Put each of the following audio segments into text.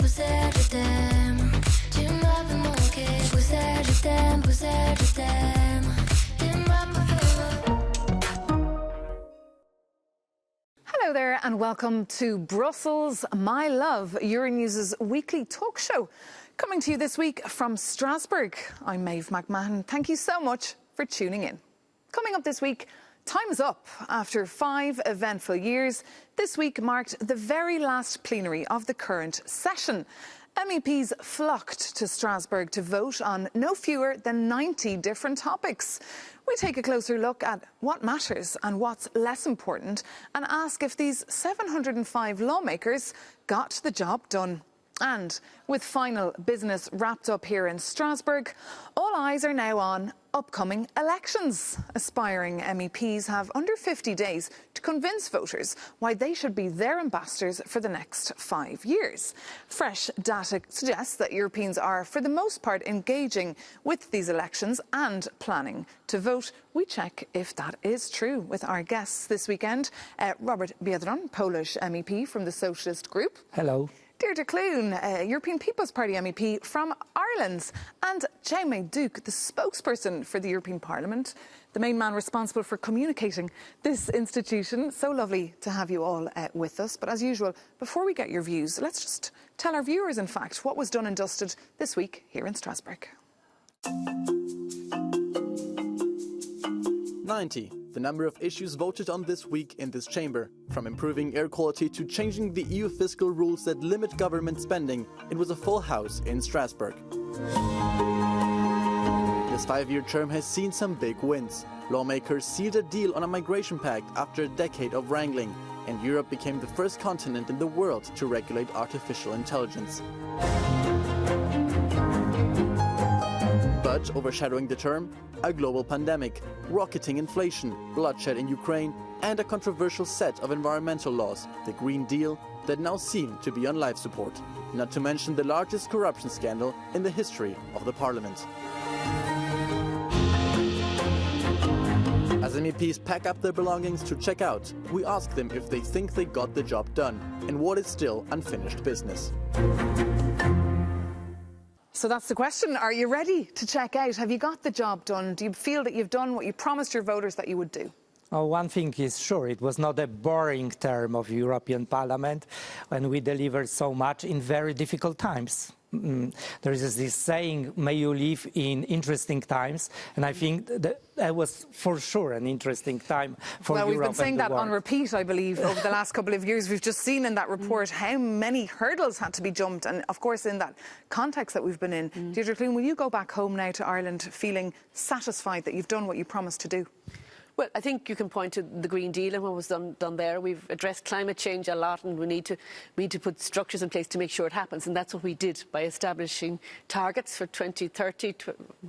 Bruxelles, je t'aime. Tu m'as fait manquer. Bruxelles, je t'aime. Bruxelles, je t'aime. Tu m'as pas fait. Hello there and welcome to Brussels, My Love, Euronews's weekly talk show. Coming to you this week from Strasbourg. I'm Maeve McMahon. Thank you so much for tuning in. Coming up this week, time is up. After 5 eventful years, this week marked the very last plenary of the current session. MEPs flocked to Strasbourg to vote on no fewer than 90 different topics. We take a closer look at what matters and what's less important and ask if these 705 lawmakers got the job done. And with final business wrapped up here in Strasbourg, all eyes are now on upcoming elections. Aspiring MEPs have under 50 days to convince voters why they should be their ambassadors for the next 5 years. Fresh data suggests that Europeans are, for the most part, engaging with these elections and planning to vote. We check if that is true with our guests this weekend. Robert Biedron, Polish MEP from the Socialist Group. Hello. Deirdre Clune, European People's Party MEP from Ireland, and Jaume Duke, the spokesperson for the European Parliament, the main man responsible for communicating this institution. So lovely to have you all with us. But as usual, before we get your views, let's just tell our viewers, in fact, what was done and dusted this week here in Strasbourg. 90. The number of issues voted on this week in this chamber. From improving air quality to changing the EU fiscal rules that limit government spending, it was a full house in Strasbourg. This 5-year term has seen some big wins. Lawmakers sealed a deal on a migration pact after a decade of wrangling, and Europe became the first continent in the world to regulate artificial intelligence. But overshadowing the term, a global pandemic, rocketing inflation, bloodshed in Ukraine, and a controversial set of environmental laws, the Green Deal, that now seem to be on life support. Not to mention the largest corruption scandal in the history of the Parliament. As MEPs pack up their belongings to check out, we ask them if they think they got the job done and what is still unfinished business. So that's the question. Are you ready to check out? Have you got the job done? Do you feel that you've done what you promised your voters that you would do? Oh, one thing is sure, it was not a boring term of European Parliament when we delivered so much in very difficult times. There is this saying, may you live in interesting times, and I think that was for sure an interesting time for Europe. Well, we've been saying that world. on repeat, I believe, over the last couple of years. We've just seen in that report how many hurdles had to be jumped, and of course in that context that we've been in. Deirdre Clune, will you go back home now to Ireland feeling satisfied that you've done what you promised to do? Well, I think you can point to the Green Deal and what was done there. We've addressed climate change a lot, and we need to put structures in place to make sure it happens. And that's what we did by establishing targets for 2030,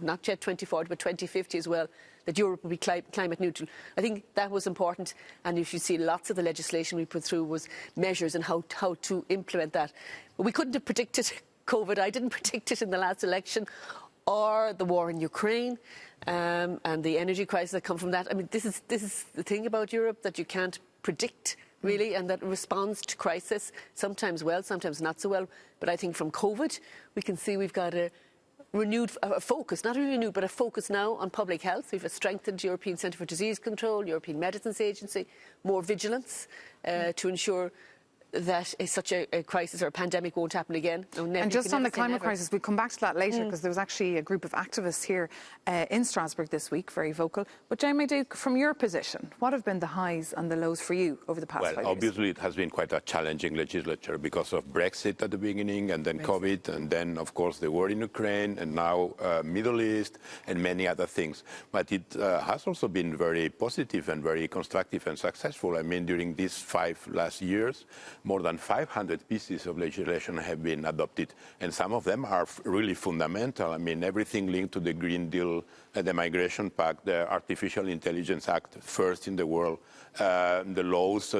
not yet 2040, but 2050 as well, that Europe will be climate neutral. I think that was important. And if you see, lots of the legislation we put through was measures and how to implement that. But we couldn't have predicted COVID. I didn't predict it in the last election, or the war in Ukraine. And the energy crisis that come from that. I mean, this is the thing about Europe, that you can't predict, really, and that responds to crisis, sometimes well, sometimes not so well. But I think from COVID, we can see we've got a renewed focus, not a renewed, but a focus now on public health. We've a strengthened European Centre for Disease Control, European Medicines Agency, more vigilance to ensure that such a crisis or a pandemic won't happen again. And just on the climate crisis, we'll come back to that later, because there was actually a group of activists here in Strasbourg this week, very vocal. But Jaume Duke, from your position, what have been the highs and the lows for you over the past 5 years? Well, obviously it has been quite a challenging legislature because of Brexit at the beginning, and then COVID, and then, of course, the war in Ukraine, and now Middle East, and many other things. But it has also been very positive and very constructive and successful. I mean, during these 5 last years, more than 500 pieces of legislation have been adopted, and some of them are really fundamental. I mean, everything linked to the Green Deal, the Migration Pact, the Artificial Intelligence Act, first in the world, the laws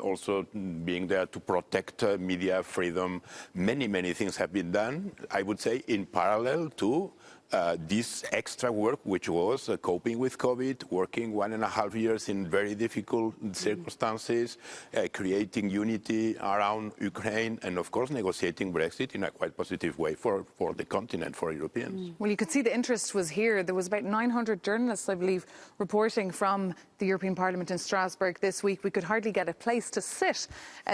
also being there to protect media freedom. Many, many things have been done, I would say, in parallel to this extra work, which was coping with COVID, working 1.5 years in very difficult circumstances, creating unity around Ukraine, and of course negotiating Brexit in a quite positive way for the continent, for Europeans. Well, you could see the interest was here. There was about 900 journalists, I believe, reporting from the European Parliament in Strasbourg this week. We could hardly get a place to sit.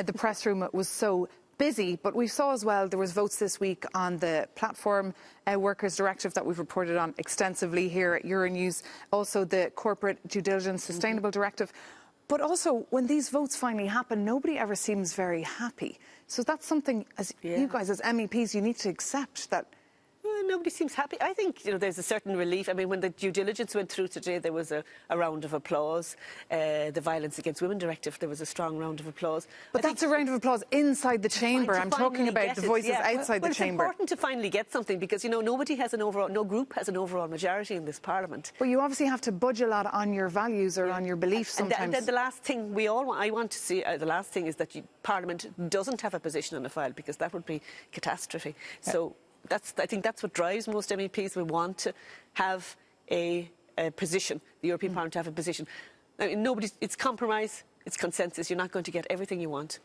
The press room was so busy, but we saw as well there was votes this week on the platform workers directive that we've reported on extensively here at Euronews, also the corporate due diligence sustainable directive. But also when these votes finally happen, nobody ever seems very happy. So that's something, as you guys as MEPs, you need to accept that. Well, nobody seems happy. I think there's a certain relief. I mean, when the due diligence went through today, there was a round of applause. The Violence Against Women Directive, there was a strong round of applause. But that's a round of applause inside the chamber. I'm talking about the voices outside the chamber. It's important to finally get something because, nobody has no group has an overall majority in this Parliament. But you obviously have to budge a lot on your values or on your beliefs sometimes. And then the last thing I want to see, the last thing is that Parliament doesn't have a position on the file because that would be catastrophe. So I think that's what drives most MEPs. We want to have a position, the European Parliament to have a position. I mean, it's compromise, it's consensus. You're not going to get everything you want.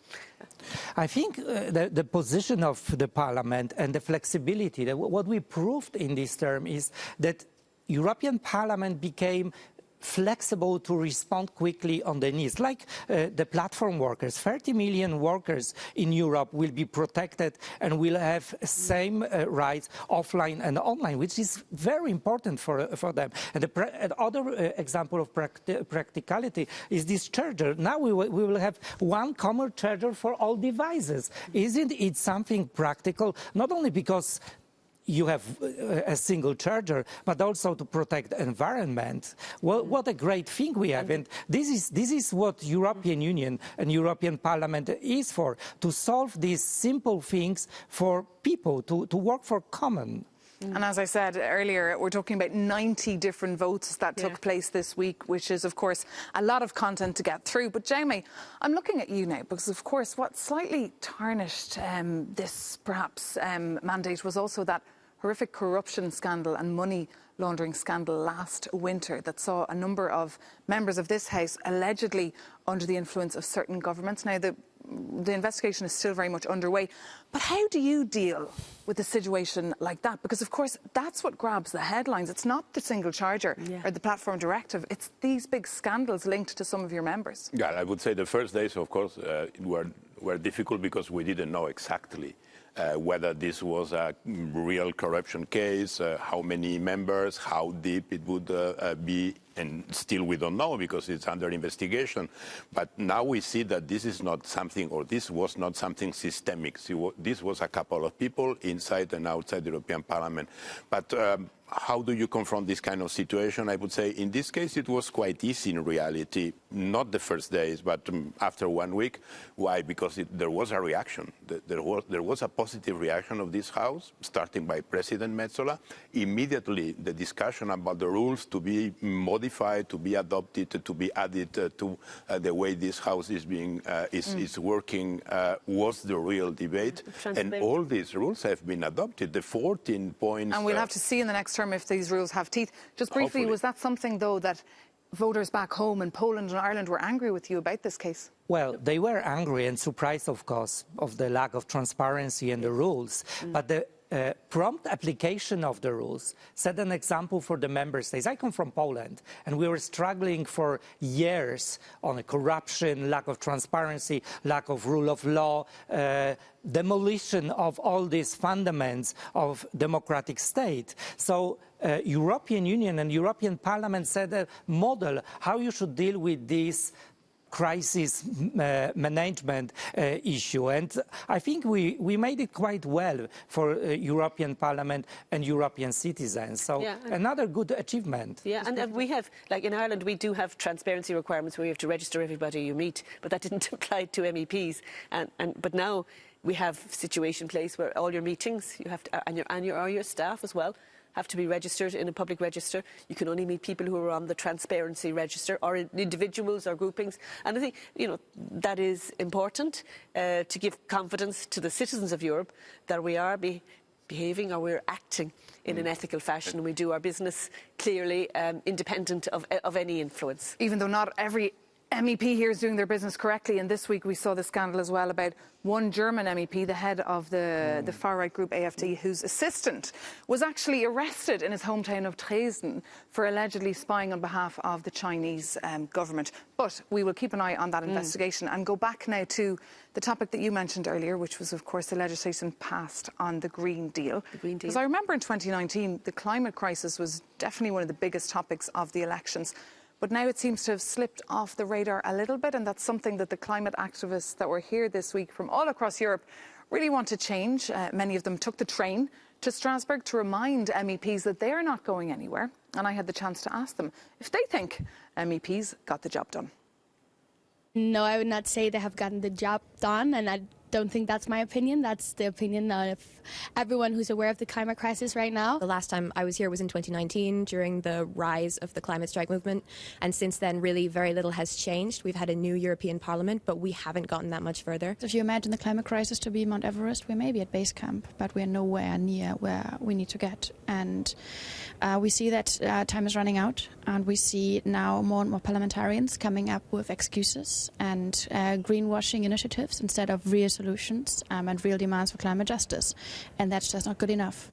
I think the position of the Parliament and the flexibility, what we proved in this term is that European Parliament became flexible to respond quickly on the needs, like the platform workers. 30 million workers in Europe will be protected and will have same rights offline and online, which is very important for them. And the other example of practicality is this charger. Now we will have one common charger for all devices. Isn't it something practical? Not only because you have a single charger, but also to protect the environment. Well, what a great thing we have. And this is what European Union and European Parliament is for, to solve these simple things for people, to work for common. And as I said earlier, we're talking about 90 different votes that took place this week, which is, of course, a lot of content to get through. But, Jamie, I'm looking at you now because, of course, what slightly tarnished this, perhaps, mandate was also that horrific corruption scandal and money laundering scandal last winter that saw a number of members of this House allegedly under the influence of certain governments. Now, the investigation is still very much underway. But how do you deal with a situation like that? Because, of course, that's what grabs the headlines. It's not the single charger or the platform directive. It's these big scandals linked to some of your members. Yeah, I would say the first days, of course, were difficult because we didn't know exactly whether this was a real corruption case, how many members, how deep it would be, and still we don't know because it's under investigation. But now we see that this is not something, or this was not something systemic. This was a couple of people inside and outside the European Parliament. But how do you confront this kind of situation? I would say in this case it was quite easy in reality, not the first days, but after 1 week. Why? Because there was a reaction. There was a positive reaction of this House, starting by President Metsola. Immediately the discussion about the rules to be modified, to be adopted, to be added to the way this House is being is working was the real debate. And all these rules have been adopted. The 14 points. And we'll have to see in the next term if these rules have teeth. Just briefly, was that something, though, that voters back home in Poland and Ireland were angry with you about this case? Well, they were angry and surprised, of course, of the lack of transparency in the rules. But the prompt application of the rules set an example for the member states. I come from Poland, and we were struggling for years on corruption, lack of transparency, lack of rule of law, demolition of all these fundamentals of democratic state. So European Union and European Parliament set a model how you should deal with this crisis management issue. And I think we made it quite well for European Parliament and European citizens. So another good achievement. Yeah, and we have, like in Ireland, we do have transparency requirements where you have to register everybody you meet, but that didn't apply to MEPs. But now we have situation in place where all your meetings, you have to, and your staff as well, have to be registered in a public register. You can only meet people who are on the transparency register, or individuals or groupings. And I think, that is important to give confidence to the citizens of Europe that we are behaving or we're acting in an ethical fashion, and we do our business clearly, independent of any influence. Even though not every MEP here is doing their business correctly, and this week we saw the scandal as well about one German MEP, the head of the far-right group AfD, whose assistant was actually arrested in his hometown of Dresden for allegedly spying on behalf of the Chinese government. But we will keep an eye on that investigation and go back now to the topic that you mentioned earlier, which was, of course, the legislation passed on the Green Deal. The Green Deal. Because I remember in 2019, the climate crisis was definitely one of the biggest topics of the elections. But now it seems to have slipped off the radar a little bit, and that's something that the climate activists that were here this week from all across Europe really want to change. Many of them took the train to Strasbourg to remind MEPs that they're not going anywhere. And I had the chance to ask them if they think MEPs got the job done. No, I would not say they have gotten the job done, and I don't think that's my opinion. That's the opinion of everyone who's aware of the climate crisis right now. The last time I was here was in 2019 during the rise of the climate strike movement, and since then really very little has changed. We've had a new European Parliament, but we haven't gotten that much further. If you imagine the climate crisis to be Mount Everest, we're maybe at base camp, but we're nowhere near where we need to get. And we see that time is running out, and we see now more and more parliamentarians coming up with excuses and greenwashing initiatives instead of real solutions and real demands for climate justice. And that's just not good enough.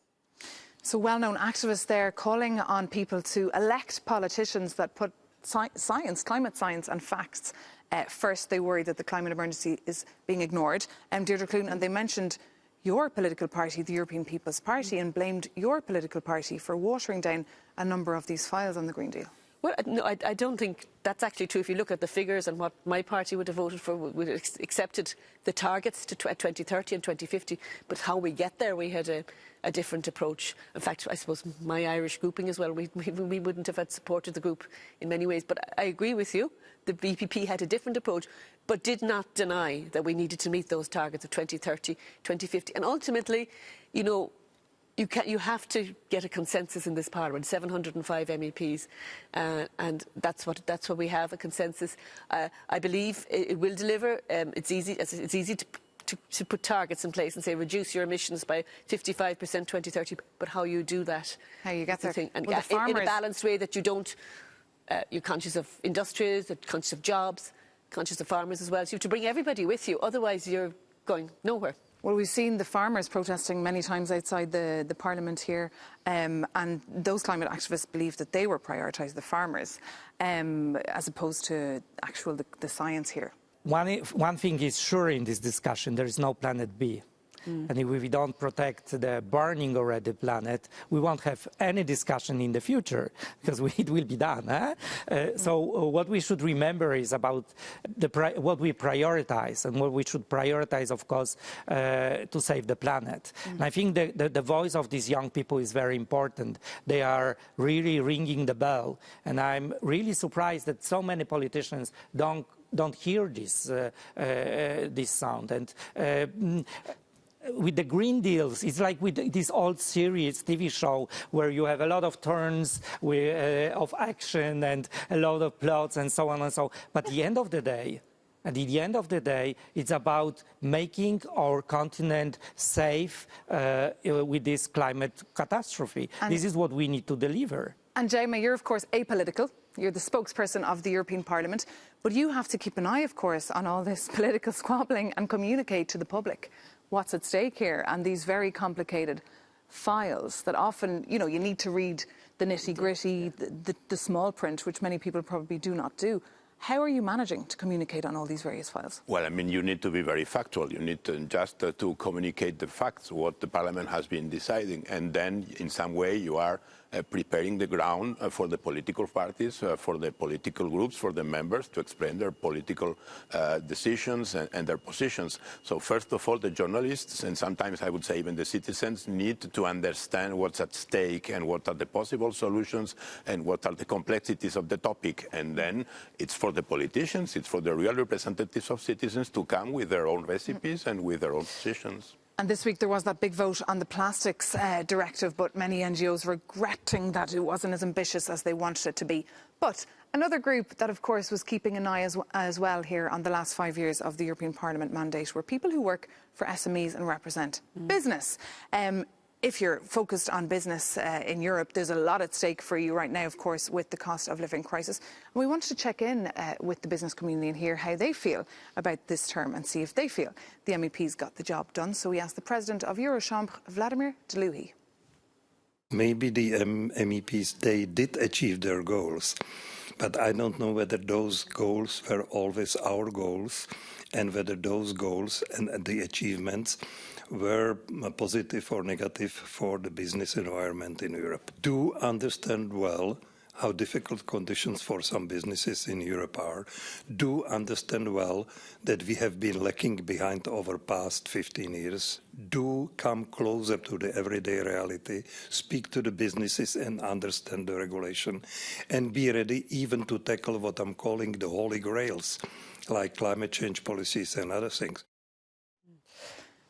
So well-known activists there calling on people to elect politicians that put science, climate science and facts first. They worry that the climate emergency is being ignored. Deirdre Clune, and they mentioned your political party, the European People's Party, and blamed your political party for watering down a number of these files on the Green Deal. Well, no, I don't think that's actually true. If you look at the figures and what my party would have voted for, would have accepted the targets to 2030 and 2050. But how we get there, we had a different approach. In fact, I suppose my Irish grouping as well, we wouldn't have had supported the group in many ways. But I agree with you. The BPP had a different approach, but did not deny that we needed to meet those targets of 2030, 2050. And ultimately, you know, you have to get a consensus in this Parliament, 705 MEPs, and that's what we have, a consensus. I believe it will deliver. It's easy to put targets in place and say reduce your emissions by 55% 2030, but how you do that, how you get there, and well, in a balanced way that you don't. You're conscious of industries, you're conscious of jobs, conscious of farmers as well. So you have to bring everybody with you, otherwise you're going nowhere. Well, we've seen the farmers protesting many times outside the Parliament here, and those climate activists believe that they were prioritised, the farmers, as opposed to the science here. One thing is sure in this discussion, there is no planet B. And if we don't protect the burning already planet, we won't have any discussion in the future, because it will be done. So what we should remember is about what we prioritize, and what we should prioritize, of course, to save the planet. And I think the voice of these young people is very important. They are really ringing the bell, and I'm really surprised that so many politicians don't hear this sound. And with the Green Deals, it's like with this old series, TV show, where you have a lot of turns of action and a lot of plots and so on and so on. But at the end of the day, it's about making our continent safe with this climate catastrophe. And this is what we need to deliver. And Jaime, you're of course apolitical. You're the spokesperson of the European Parliament. But you have to keep an eye, of course, on all this political squabbling and communicate to the public what's at stake here, and these very complicated files that often, you know, you need to read the nitty-gritty, the small print, which many people probably do not do. How are you managing to communicate on all these various files? Well, I mean, you need to be very factual. You need to just to communicate the facts, what the Parliament has been deciding. And then, in some way, you are preparing the ground for the political parties, for the political groups, for the members to explain their political decisions and their positions. So first of all, the journalists, and sometimes I would say even the citizens, need to understand what's at stake and what are the possible solutions and what are the complexities of the topic. And then it's for the politicians, it's for the real representatives of citizens to come with their own recipes and with their own positions. And this week there was that big vote on the plastics directive, but many NGOs regretting that it wasn't as ambitious as they wanted it to be. But another group that, of course, was keeping an eye as well here on the last 5 years of the European Parliament mandate were people who work for SMEs and represent business. if you're focused on business in Europe, there's a lot at stake for you right now, of course, with the cost of living crisis. And we wanted to check in with the business community and hear how they feel about this term and see if they feel the MEPs got the job done. So we asked the president of Eurochambre, Vladimir Deluhy. Maybe the MEPs, they did achieve their goals, but I don't know whether those goals were always our goals and whether those goals and the achievements were positive or negative for the business environment in Europe. Do understand well how difficult conditions for some businesses in Europe are. Do understand well that we have been lagging behind over past 15 years. Do come closer to the everyday reality, speak to the businesses and understand the regulation, and be ready even to tackle what I'm calling the holy grails, like climate change policies and other things.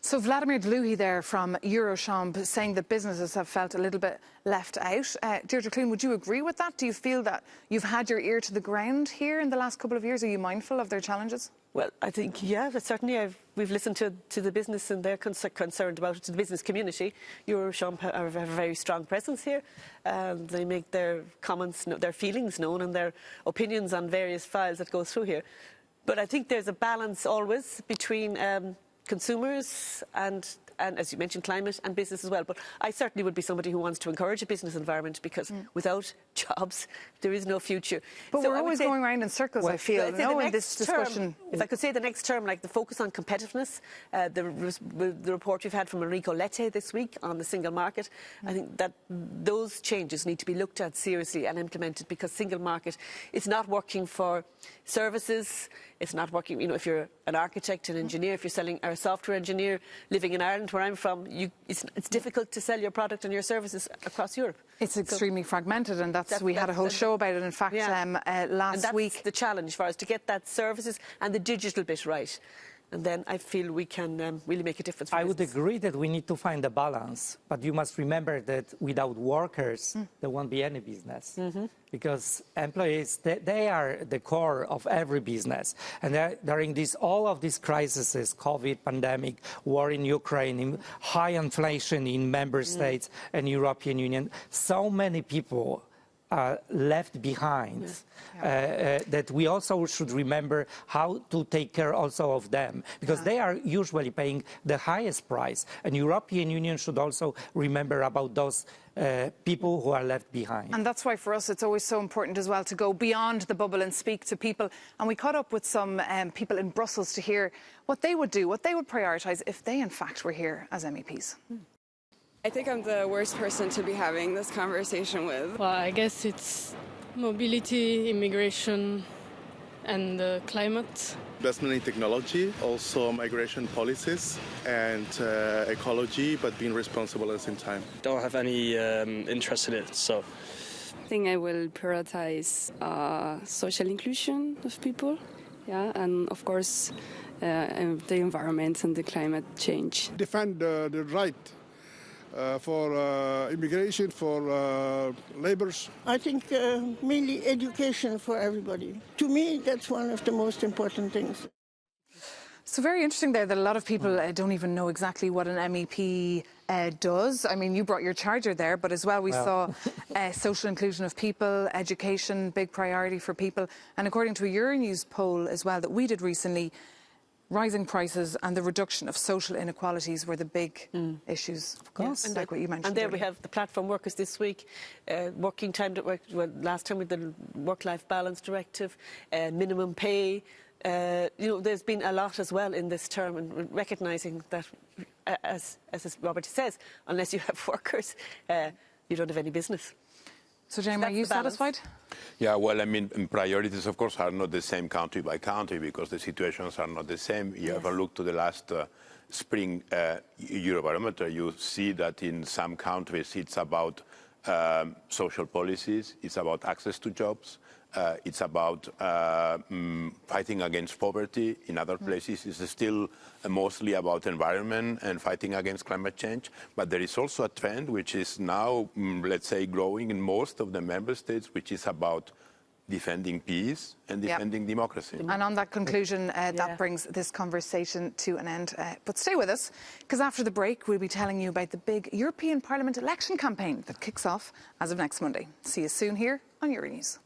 So Vladimir Deluhy there from Eurochambre saying that businesses have felt a little bit left out. Deirdre Clune, would you agree with that? Do you feel that you've had your ear to the ground here in the last couple of years? Are you mindful of their challenges? Well, I think, yeah, but certainly we've listened to the business and they're concerned about it, to the business community. Eurochambre have a very strong presence here. They make their comments, their feelings known and their opinions on various files that go through here. But I think there's a balance always between consumers and, as you mentioned, climate and business as well. But I certainly would be somebody who wants to encourage a business environment because without jobs, there is no future. But so we're always going around in circles, I feel, in this discussion. If I could say the next term, like the focus on competitiveness, the report we've had from Enrico Lette this week on the single market, I think that those changes need to be looked at seriously and implemented because single market is not working for services. It's not working, you know, if you're an architect, an engineer, if you're selling or a software engineer living in Ireland, where I'm from, it's difficult to sell your product and your services across Europe. It's extremely fragmented, and we had a whole show about it, in fact, last week. That's the challenge for us, to get that services and the digital bit right. And then I feel we can really make a difference. I would agree that we need to find a balance, but you must remember that without workers, there won't be any business. Because employees, they are the core of every business. And during all of these crises, COVID, pandemic, war in Ukraine, high inflation in member states and European Union, so many people left behind, that we also should remember how to take care also of them, because they are usually paying the highest price. And European Union should also remember about those people who are left behind. And that's why for us it's always so important as well to go beyond the bubble and speak to people. And we caught up with some people in Brussels to hear what they would do, what they would prioritise if they in fact were here as MEPs. I think I'm the worst person to be having this conversation with. Well, I guess it's mobility, immigration, and climate. Investment in technology, also migration policies and ecology, but being responsible at the same time. Don't have any interest in it, so. I think I will prioritize social inclusion of people, and of course the environment and the climate change. Defend the right for immigration, for labourers. I think mainly education for everybody. To me, that's one of the most important things. So very interesting there that a lot of people don't even know exactly what an MEP does. I mean, you brought your charger there, but as well we saw social inclusion of people, education, big priority for people. And according to a Euronews poll as well that we did recently, rising prices and the reduction of social inequalities were the big issues. Of course, like what you mentioned. And there we have the platform workers this week, working time, last time with the work-life balance directive, minimum pay. You know, there's been a lot as well in this term, and recognising that, as Robert says, unless you have workers, you don't have any business. So, James, are you satisfied? Yeah, well, I mean, priorities, of course, are not the same country by country because the situations are not the same. You have a look to the last spring Eurobarometer, you see that in some countries it's about social policies, it's about access to jobs, it's about fighting against poverty. In other places, it's still mostly about environment and fighting against climate change. But there is also a trend which is now, let's say, growing in most of the member states, which is about defending peace and defending democracy. And on that conclusion, that brings this conversation to an end. But stay with us, because after the break, we'll be telling you about the big European Parliament election campaign that kicks off as of next Monday. See you soon here on Euronews.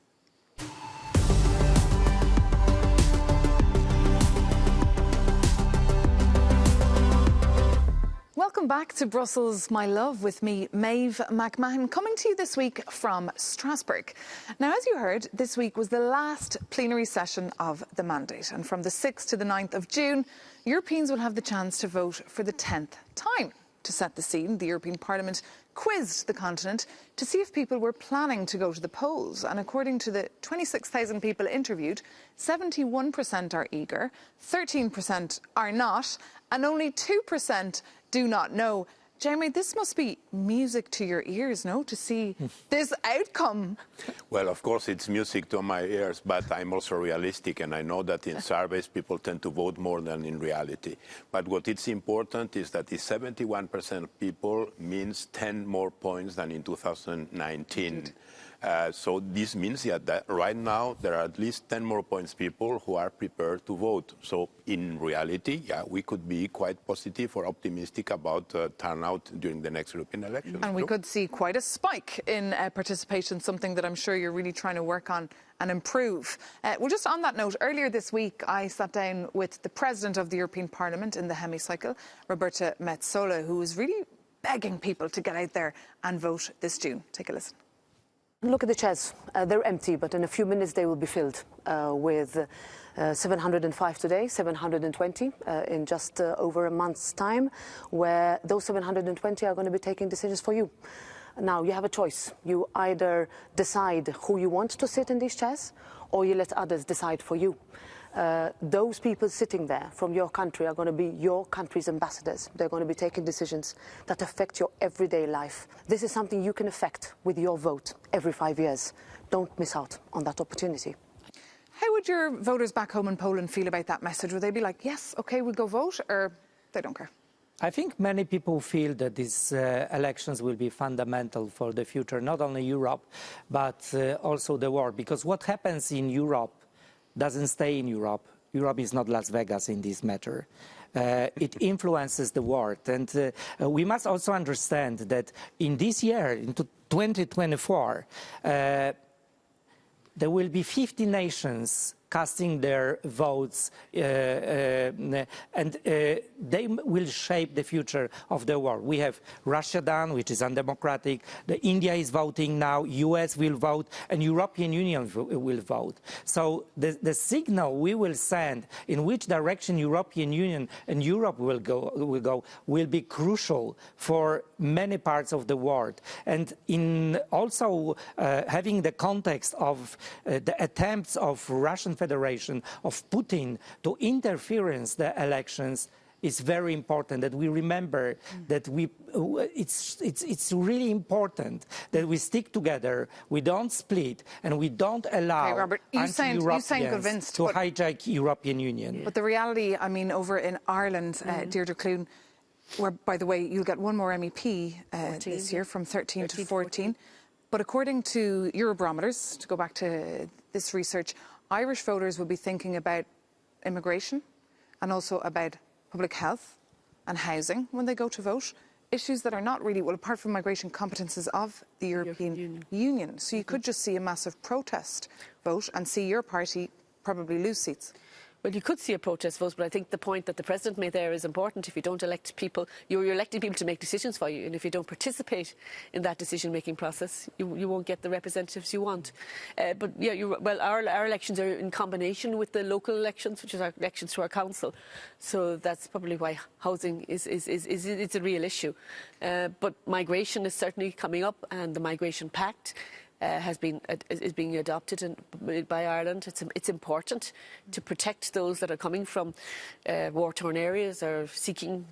Welcome back to Brussels, my love, with me, Maeve McMahon, coming to you this week from Strasbourg. Now, as you heard, this week was the last plenary session of the mandate, and from the 6th to the 9th of June, Europeans will have the chance to vote for the 10th time. To set the scene, the European Parliament quizzed the continent to see if people were planning to go to the polls, and according to the 26,000 people interviewed, 71% are eager, 13% are not, and only 2% do not know. Jamie, this must be music to your ears, no, to see this outcome? Well, of course, it's music to my ears, but I'm also realistic, and I know that in surveys people tend to vote more than in reality. But what is important is that the 71% of people means 10 more points than in 2019. So this means that right now there are at least 10 more points people who are prepared to vote. So in reality, we could be quite positive or optimistic about turnout during the next European elections. And we could see quite a spike in participation, something that I'm sure you're really trying to work on and improve. Well, just on that note, earlier this week, I sat down with the President of the European Parliament in the hemicycle, Roberta Metsola, who was really begging people to get out there and vote this June. Take a listen. Look at the chairs. They're empty, but in a few minutes they will be filled with 705 today, 720 in just over a month's time, where those 720 are going to be taking decisions for you. Now, you have a choice. You either decide who you want to sit in these chairs, or you let others decide for you. Those people sitting there from your country are going to be your country's ambassadors. They're going to be taking decisions that affect your everyday life. This is something you can affect with your vote every 5 years. Don't miss out on that opportunity. How would your voters back home in Poland feel about that message? Would they be like, yes, OK, we'll go vote, or they don't care? I think many people feel that these elections will be fundamental for the future, not only Europe, but also the world. Because what happens in Europe doesn't stay in Europe. Europe is not Las Vegas in this matter. It influences the world. And we must also understand that in this year, into 2024, there will be 50 nations casting their votes, and they will shape the future of the world. We have Russia done, which is undemocratic. India is voting now. US will vote, and European Union will vote. So the signal we will send in which direction European Union and Europe will go will be crucial for many parts of the world. And in also having the context of the attempts of Russian Federation of Putin to interference the elections, is very important that we remember that it's really important that we stick together, we don't split, and we don't allow Robert, you sound convinced to hijack European Union. But the reality, I mean, over in Ireland, Deirdre Clune, where, by the way, you'll get one more MEP this year from 13 to 14. But according to Eurobarometers, to go back to this research, Irish voters will be thinking about immigration and also about public health and housing when they go to vote. Issues that are not really, well, apart from migration, competences of the European Union. So you could just see a massive protest vote and see your party probably lose seats. Well, you could see a protest vote, but I think the point that the President made there is important. If you don't elect people, you're electing people to make decisions for you. And if you don't participate in that decision-making process, you won't get the representatives you want. But, yeah, our elections are in combination with the local elections, which is our elections to our council. So that's probably why housing is a real issue. But migration is certainly coming up, and the Migration Pact is being adopted by Ireland. It's important to protect those that are coming from war-torn areas or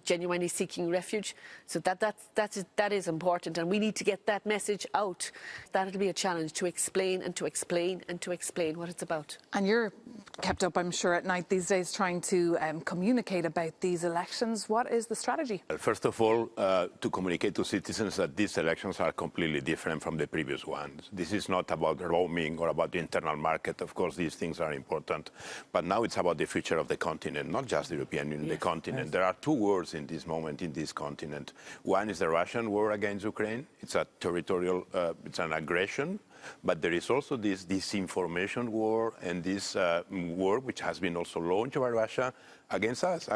genuinely seeking refuge. So that is important, and we need to get that message out. That'll be a challenge to explain and to explain and to explain what it's about. And you're kept up, I'm sure, at night these days trying to communicate about these elections. What is the strategy? First of all, to communicate to citizens that these elections are completely different from the previous ones. This is not about roaming or about the internal market. Of course, these things are important. But now it's about the future of the continent, not just the European Union, the continent. Yes. There are two wars in this moment in this continent. One is the Russian war against Ukraine. It's a territorial, it's an aggression. But there is also this disinformation war and this war which has been also launched by Russia against us,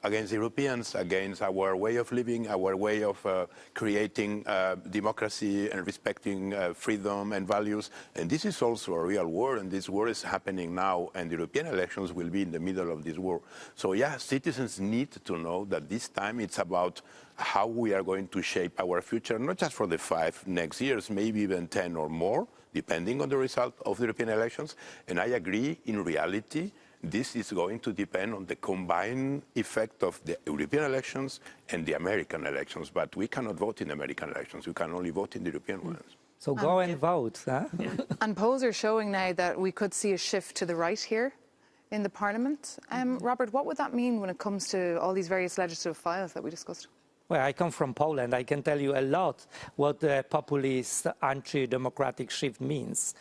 against Europeans, against our way of living, our way of creating democracy and respecting freedom and values. And this is also a real war, and this war is happening now, and the European elections will be in the middle of this war. So, yeah, citizens need to know that this time it's about how we are going to shape our future, not just for the 5 next years, maybe even 10 or more, depending on the result of the European elections. And I agree, in reality, this is going to depend on the combined effect of the European elections and the American elections. But we cannot vote in American elections. We can only vote in the European ones. So go and vote. Huh? Yeah. And polls are showing now that we could see a shift to the right here in the Parliament. Robert, what would that mean when it comes to all these various legislative files that we discussed? Well, I come from Poland. I can tell you a lot what the populist, anti-democratic shift means.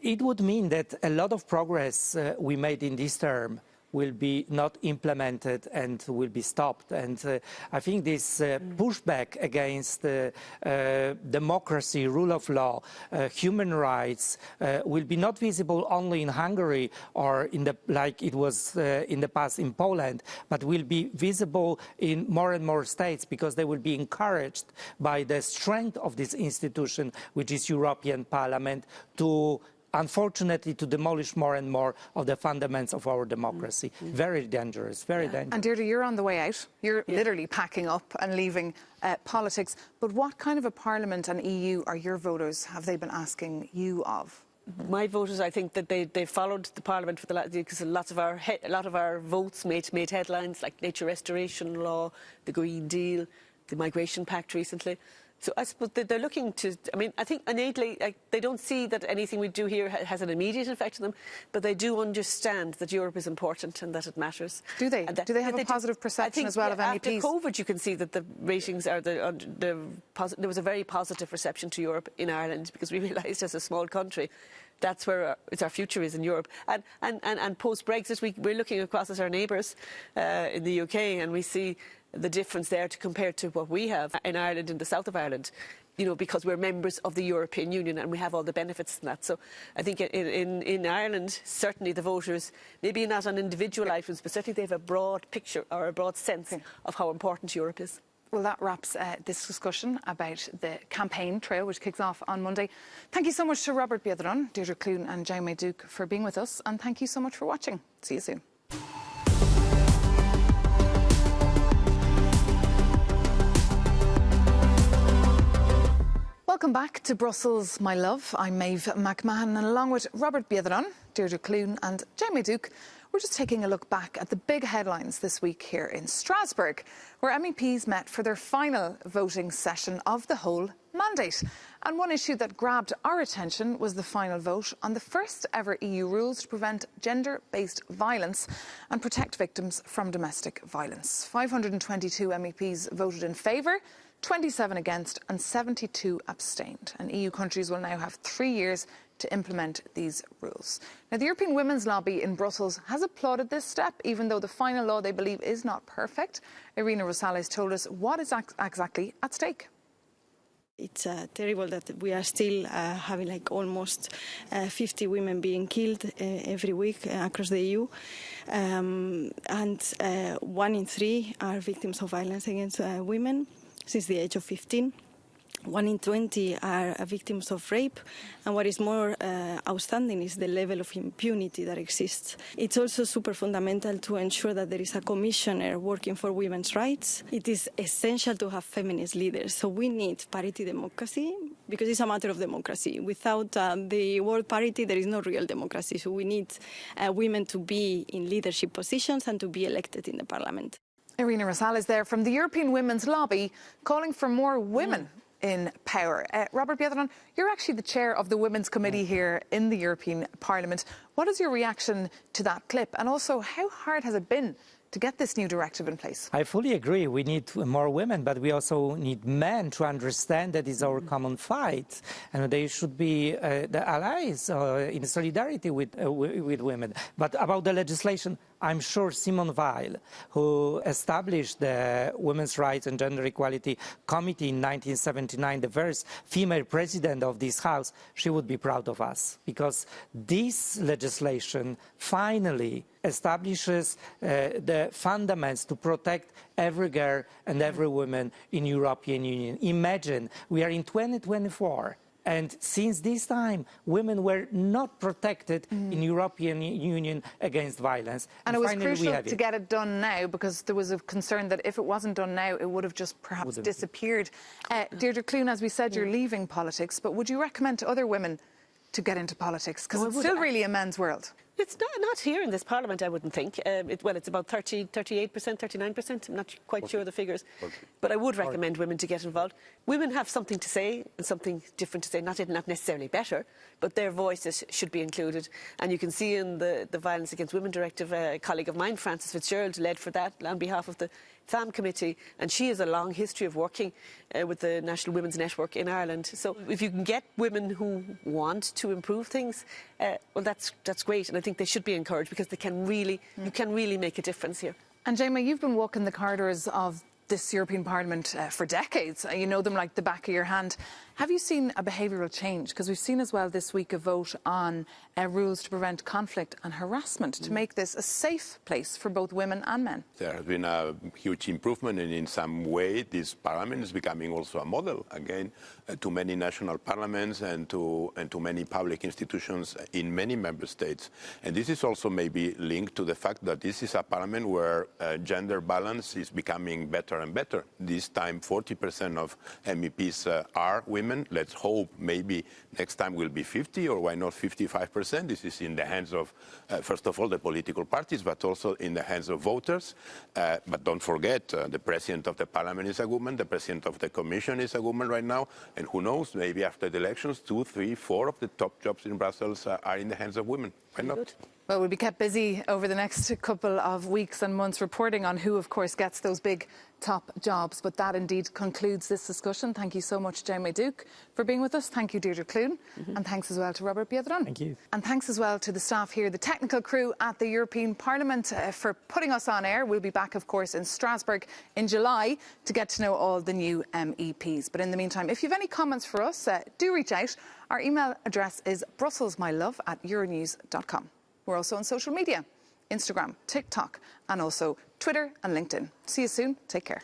It would mean that a lot of progress we made in this term will be not implemented and will be stopped. And I think this pushback against democracy, rule of law, human rights will be not visible only in Hungary or like it was in the past in Poland, but will be visible in more and more states because they will be encouraged by the strength of this institution, which is European Parliament, to unfortunately, to demolish more and more of the fundamentals of our democracy. Very dangerous, very dangerous. And Deirdre, you're on the way out. You're literally packing up and leaving politics. But what kind of a parliament and EU are your voters, have they been asking you of? My voters, I think that they followed the Parliament for the last, because a lot of our votes made headlines, like nature restoration law, the Green Deal, the Migration Pact recently. So I suppose they're looking to, I mean, I think innately, they don't see that anything we do here has an immediate effect on them, but they do understand that Europe is important and that it matters. Do they? Do they have a positive perception as well of MEPs? After COVID, you can see that the ratings are, there was a very positive reception to Europe in Ireland because we realised as a small country, that's where our future is in Europe. And post-Brexit, we're looking across at our neighbours in the UK and we see the difference there compared to what we have in Ireland, in the south of Ireland, you know, because we're members of the European Union and we have all the benefits from that. So I think in Ireland, certainly the voters, maybe not on individual items, but certainly they have a broad picture or a broad sense of how important Europe is. Well, that wraps this discussion about the campaign trail, which kicks off on Monday. Thank you so much to Robert Biedron, Deirdre Clune and Jaume Duke for being with us. And thank you so much for watching. See you soon. Welcome back to Brussels, my love. I'm Maeve McMahon, and along with Robert Biedron, Deirdre Clune and Jaume Duke, we're just taking a look back at the big headlines this week here in Strasbourg, where MEPs met for their final voting session of the whole mandate. And one issue that grabbed our attention was the final vote on the first ever EU rules to prevent gender-based violence and protect victims from domestic violence. 522 MEPs voted in favour, 27 against and 72 abstained. And EU countries will now have 3 years to implement these rules. Now, the European Women's Lobby in Brussels has applauded this step, even though the final law they believe is not perfect. Irina Rosales told us what is exactly at stake. It's terrible that we are still having like almost 50 women being killed every week across the EU. And 1 in 3 are victims of violence against women since the age of 15. 1 in 20 are victims of rape, and what is more outstanding is the level of impunity that exists. It's also super fundamental to ensure that there is a commissioner working for women's rights. It is essential to have feminist leaders, so we need parity democracy, because it's a matter of democracy. Without the word parity, there is no real democracy, so we need women to be in leadership positions and to be elected in the parliament. Irina Rosales there from the European Women's Lobby, calling for more women in power. Robert Biedron, you're actually the chair of the Women's Committee here in the European Parliament. What is your reaction to that clip? And also, how hard has it been to get this new directive in place? I fully agree. We need more women, but we also need men to understand that it's our common fight, and they should be the allies in solidarity with women. But about the legislation, I'm sure Simone Weil, who established the Women's Rights and Gender Equality Committee in 1979, the first female president of this House, she would be proud of us, because this legislation finally establishes the fundamentals to protect every girl and every woman in European Union. Imagine, we are in 2024. And since this time, women were not protected in European Union against violence. And it was crucial to get it done now, because there was a concern that if it wasn't done now, it would have just perhaps disappeared. Deirdre Clune, as we said, you're leaving politics, but would you recommend to other women to get into politics? Because it's still really a men's world. It's not here in this Parliament, I wouldn't think. It's about 38%, 39%. I'm not quite sure of the figures. But I would recommend women to get involved. Women have something to say and something different to say, not necessarily better, but their voices should be included. And you can see in the Violence Against Women Directive, a colleague of mine, Frances Fitzgerald, led for that on behalf of the FAM committee, and she has a long history of working with the National Women's Network in Ireland. So if you can get women who want to improve things, well, that's great, and I think they should be encouraged, because they can really, you can really make a difference here. And Jaima, you've been walking the corridors of this European Parliament for decades. You know them like the back of your hand. Have you seen a behavioural change? Because we've seen as well this week a vote on rules to prevent conflict and harassment to make this a safe place for both women and men. There has been a huge improvement, and in some way this Parliament is becoming also a model again to many national parliaments and to many public institutions in many member states. And this is also maybe linked to the fact that this is a Parliament where gender balance is becoming better and better. This time 40% of MEPs are women. Let's hope maybe next time will be 50, or why not 55%. This is in the hands of, first of all, the political parties, but also in the hands of voters. But don't forget, the President of the Parliament is a woman, the President of the Commission is a woman right now, and who knows, maybe after the elections, 2, 3, 4 of the top jobs in Brussels are in the hands of women. Why not? Well, we'll be kept busy over the next couple of weeks and months reporting on who, of course, gets those big top jobs. But that indeed concludes this discussion. Thank you so much, Jaime Duke, for being with us. Thank you, Deirdre Clune. And thanks as well to Robert Biedron. Thank you. And thanks as well to the staff here, the technical crew at the European Parliament for putting us on air. We'll be back, of course, in Strasbourg in July to get to know all the new MEPs. But in the meantime, if you have any comments for us, do reach out. Our email address is brusselsmylove@euronews.com. We're also on social media, Instagram, TikTok, and also Twitter and LinkedIn. See you soon. Take care.